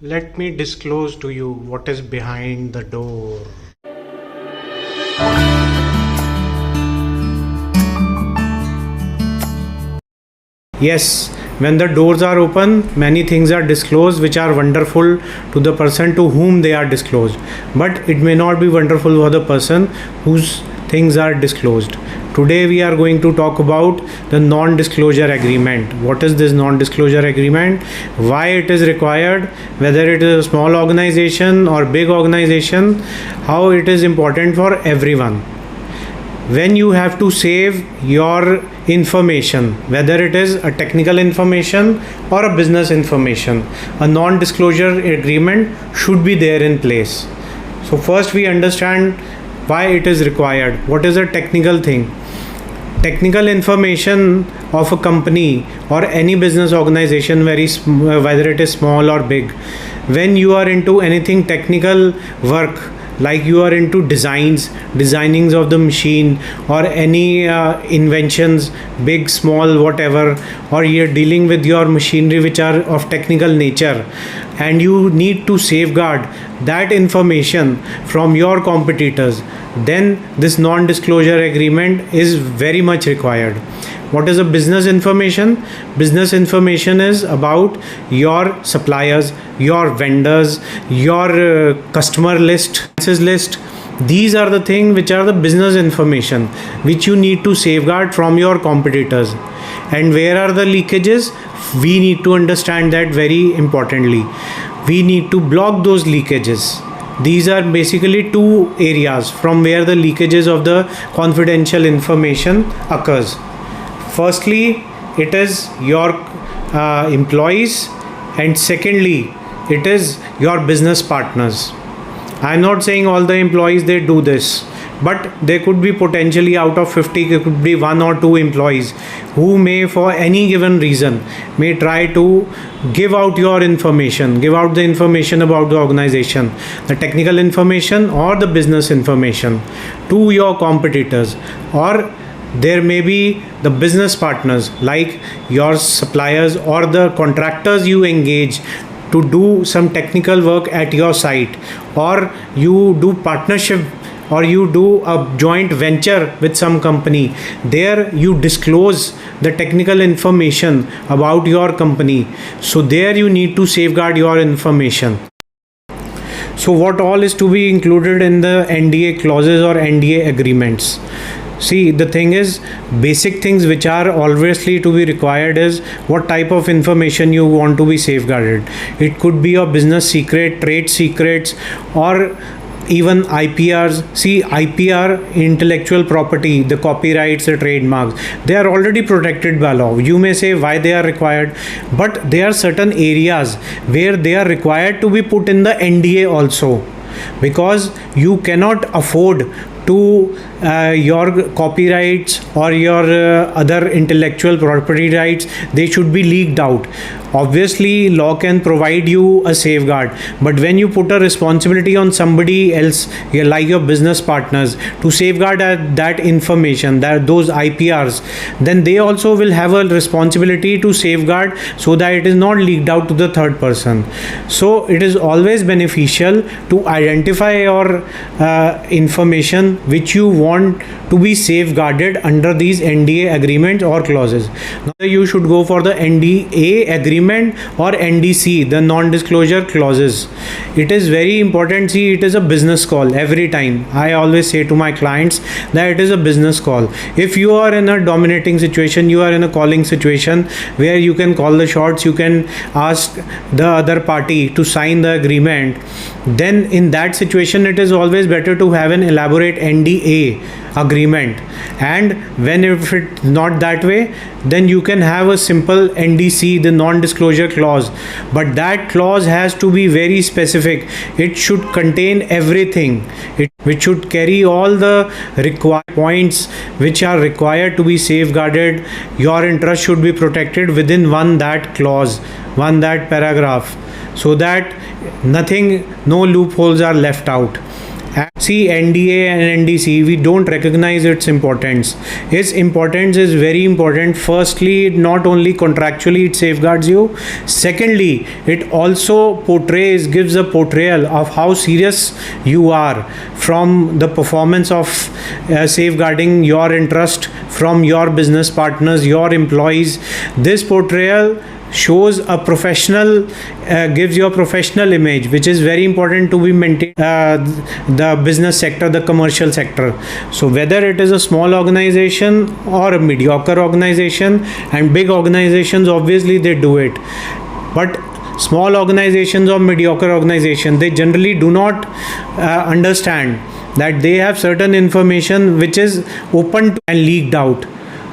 Let me disclose to you what is behind the door. Yes, when the doors are open, many things are disclosed which are wonderful to the person to whom they are disclosed. But it may not be wonderful for the person whose things are disclosed. Today we are going to talk about the non-disclosure agreement. What is this non-disclosure agreement? Why it is required? Whether it is a small organization or big organization, how it is important for everyone. When you have to save your information, whether it is a technical information or a business information, a non-disclosure agreement should be there in place. So first we understand why it is required. What is a technical thing? Technical information of a company or any business organization, whether it is small or big, when you are into anything technical work, like you are into designings of the machine or any inventions, big small whatever, or you're dealing with your machinery which are of technical nature, and you need to safeguard that information from your competitors, then this non-disclosure agreement is very much required. What is a business information? Business information is about your suppliers, your vendors, your customer list. These are the things which are the business information which you need to safeguard from your competitors. And where are the leakages? We need to understand that very importantly. We need to block those leakages. These are basically two areas from where the leakages of the confidential information occurs. Firstly, it is your employees, and secondly, it is your business partners. I'm not saying all the employees they do this, but there could be potentially out of 50, there could be one or two employees who may, for any given reason, may try to give out your information, give out the information about the organization, the technical information or the business information to your competitors. Or there may be the business partners like your suppliers or the contractors you engage to do some technical work at your site, or you do partnership or you do a joint venture with some company. There you disclose the technical information about your company. So there you need to safeguard your information. So what all is to be included in the NDA clauses or NDA agreements? See, the thing is, basic things which are obviously to be required is what type of information you want to be safeguarded. It could be your business secret, trade secrets, or even IPRs. See, IPR, intellectual property, the copyrights, the trademarks, they are already protected by law. You may say why they are required, but there are certain areas where they are required to be put in the NDA also, because you cannot afford to your copyrights or your other intellectual property rights, they should be leaked out. Obviously law can provide you a safeguard, but when you put a responsibility on somebody else, like your business partners, to safeguard that information, that those IPRs, then they also will have a responsibility to safeguard so that it is not leaked out to the third person. So it is always beneficial to identify your information which you want to be safeguarded under these NDA agreements or clauses. Now you should go for the NDA agreement or NDC, the non-disclosure clauses. It is very important. See, it is a business call. Every time I always say to my clients that it is a business call. If you are in a dominating situation, you are in a calling situation where you can call the shots, you can ask the other party to sign the agreement, then in that situation it is always better to have an elaborate NDA agreement. And when if it's not that way, then you can have a simple NDC, the non-disclosure clause, but that clause has to be very specific. It should contain everything, which should carry all the required points which are required to be safeguarded. Your interest should be protected within that clause, that paragraph, so that no loopholes are left out. See, NDA and NDC, we don't recognize its importance. Its importance is very important. Firstly, not only contractually it safeguards you. Secondly, it also gives a portrayal of how serious you are from the performance of safeguarding your interest from your business partners, your employees. This portrayal shows a professional, gives you a professional image, which is very important to be maintained, the business sector, the commercial sector. So whether it is a small organization or a mediocre organization, and big organizations, obviously they do it, but small organizations or mediocre organizations, they generally do not understand that they have certain information which is open to and leaked out.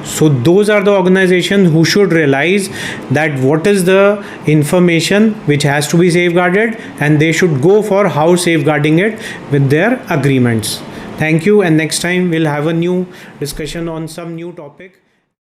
So those are the organizations who should realize that what is the information which has to be safeguarded, and they should go for how safeguarding it with their agreements. Thank you, and next time we'll have a new discussion on some new topic.